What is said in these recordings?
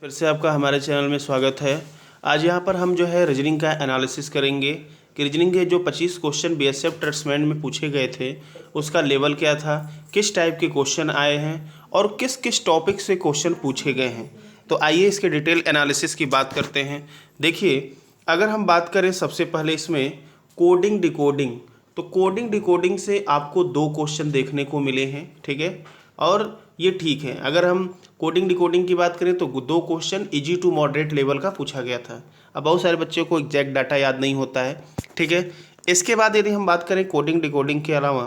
फिर से आपका हमारे चैनल में स्वागत है। आज यहाँ पर हम जो है रीजनिंग का एनालिसिस करेंगे कि रीजनिंग के जो 25 क्वेश्चन बीएसएफ ट्रेड्समैन में पूछे गए थे उसका लेवल क्या था, किस टाइप के क्वेश्चन आए हैं और किस किस टॉपिक से क्वेश्चन पूछे गए हैं। तो आइए इसके डिटेल एनालिसिस की बात करते हैं। देखिए, अगर हम बात करें सबसे पहले इसमें कोडिंग डिकोडिंग, तो कोडिंग डिकोडिंग से आपको 2 क्वेश्चन देखने को मिले हैं, ठीक है, और ये ठीक है। अगर हम कोडिंग डिकोडिंग की बात करें तो 2 question easy to moderate level का पूछा गया था। अब बहुत सारे बच्चों को एग्जैक्ट डाटा याद नहीं होता है, ठीक है। इसके बाद यदि हम बात करें कोडिंग डिकोडिंग के अलावा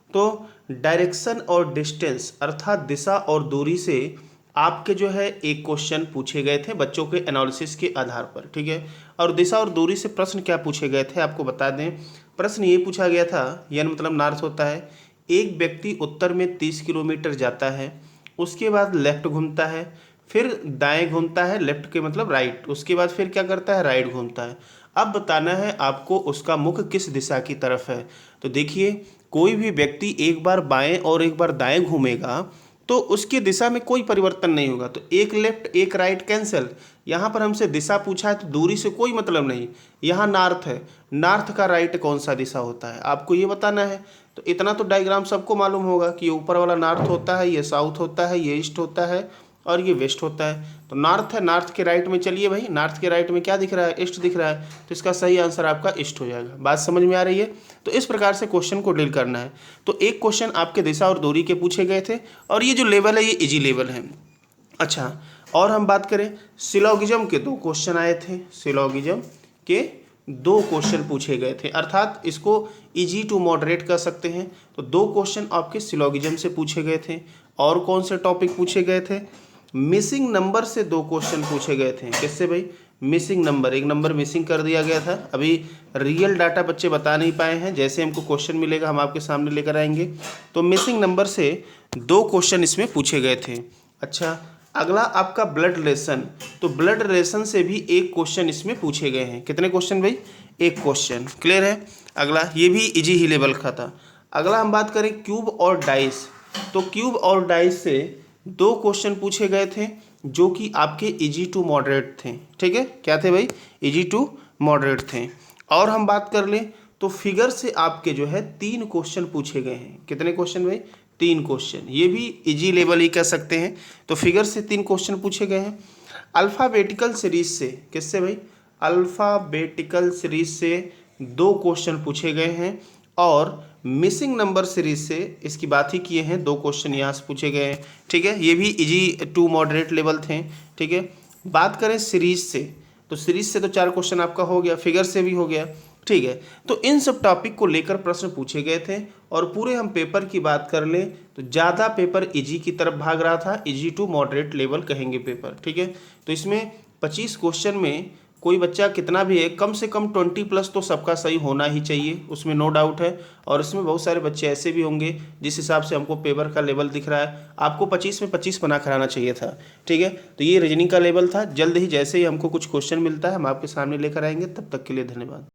तो डायरेक्शन और डिस्टेंस अर्थात दिशा और दूरी से आपके जो है एक क्वेश्चन पूछे गए थे बच्चों के एनालिसिस के आधार पर, ठीक है। और दिशा और दूरी से प्रश्न क्या पूछे गए थे आपको बता दें। प्रश्न ये पूछा गया था, यानी मतलब नॉर्थ होता है, एक व्यक्ति उत्तर में 30 किलोमीटर जाता है, उसके बाद लेफ्ट घूमता है, फिर दाएं घूमता है, लेफ्ट के मतलब राइट, उसके बाद फिर क्या करता है, राइट घूमता है। अब बताना है आपको उसका मुख किस दिशा की तरफ है। तो देखिए, कोई भी व्यक्ति एक बार बाएं और एक बार दाएं घूमेगा तो उसकी दिशा में कोई परिवर्तन नहीं होगा। तो एक लेफ्ट एक राइट कैंसिल। यहाँ पर हमसे दिशा पूछा है तो दूरी से कोई मतलब नहीं। यहाँ नॉर्थ है, नॉर्थ का राइट कौन सा दिशा होता है आपको ये बताना है। तो इतना तो डायग्राम सबको मालूम होगा कि ये ऊपर वाला नॉर्थ होता है, ये साउथ होता है, ये ईस्ट होता है और ये वेस्ट होता है। तो नॉर्थ है, नॉर्थ के राइट में चलिए भाई, नॉर्थ के राइट में क्या दिख रहा है, ईस्ट दिख रहा है, तो इसका सही आंसर आपका ईस्ट हो जाएगा। बात समझ में आ रही है। तो इस प्रकार से क्वेश्चन को डील करना है। तो एक क्वेश्चन आपके दिशा और दूरी के पूछे गए थे और ये जो लेवल है ये इजी लेवल है। अच्छा, और हम बात करें सिलोगिज्म के 2 क्वेश्चन आए थे, सिलोगिज्म के 2 क्वेश्चन पूछे गए थे, अर्थात इसको इजी टू मॉडरेट कर सकते हैं। तो 2 क्वेश्चन आपके सिलोगिज्म से पूछे गए थे। और कौन से टॉपिक पूछे गए थे, मिसिंग नंबर से 2 क्वेश्चन पूछे गए थे। किससे भाई, मिसिंग नंबर, एक नंबर मिसिंग कर दिया गया था। अभी रियल डाटा बच्चे बता नहीं पाए हैं, जैसे हमको क्वेश्चन मिलेगा हम आपके सामने लेकर आएंगे। तो मिसिंग नंबर से 2 क्वेश्चन इसमें पूछे गए थे। अच्छा, अगला आपका ब्लड रिलेशन, तो ब्लड रिलेशन से भी एक क्वेश्चन इसमें पूछे गए हैं। कितने क्वेश्चन भाई, एक क्वेश्चन, क्लियर है। अगला ये भी इजी ही लेवल का था। अगला हम बात करें क्यूब और डाइस, तो क्यूब और डाइस से 2 क्वेश्चन पूछे गए थे जो कि आपके इजी टू मॉडरेट थे, ठीक है। क्या थे भाई, इजी टू मॉडरेट थे। और हम बात कर लें तो फिगर से आपके जो है 3 क्वेश्चन पूछे गए हैं। कितने क्वेश्चन भाई, 3 क्वेश्चन, ये भी इजी लेवल ही कह सकते हैं। तो फिगर से 3 क्वेश्चन पूछे गए हैं। अल्फ़ाबेटिकल सीरीज से, किससे भाई, अल्फ़ाबेटिकल सीरीज से 2 क्वेश्चन पूछे गए हैं। और मिसिंग नंबर सीरीज से इसकी बात ही किए हैं, 2 क्वेश्चन यहाँ से पूछे गए हैं, ठीक है। ये भी इजी टू मॉडरेट लेवल थे, ठीक है। बात करें सीरीज से, तो सीरीज से तो 4 क्वेश्चन आपका हो गया, फिगर से भी हो गया, ठीक है। तो इन सब टॉपिक को लेकर प्रश्न पूछे गए थे। और पूरे हम पेपर की बात कर लें तो ज़्यादा पेपर इजी की तरफ भाग रहा था, इजी टू मॉडरेट लेवल कहेंगे पेपर, ठीक है। तो इसमें 25 क्वेश्चन में कोई बच्चा कितना भी है, कम से कम 20+ तो सबका सही होना ही चाहिए, उसमें नो डाउट है। और इसमें बहुत सारे बच्चे ऐसे भी होंगे जिस हिसाब से हमको पेपर का लेवल दिख रहा है, आपको 25 में 25 बना कराना चाहिए था, ठीक है। तो ये रीजनिंग का लेवल था। जल्द ही जैसे ही हमको कुछ क्वेश्चन मिलता है हम आपके सामने लेकर आएंगे। तब तक के लिए धन्यवाद।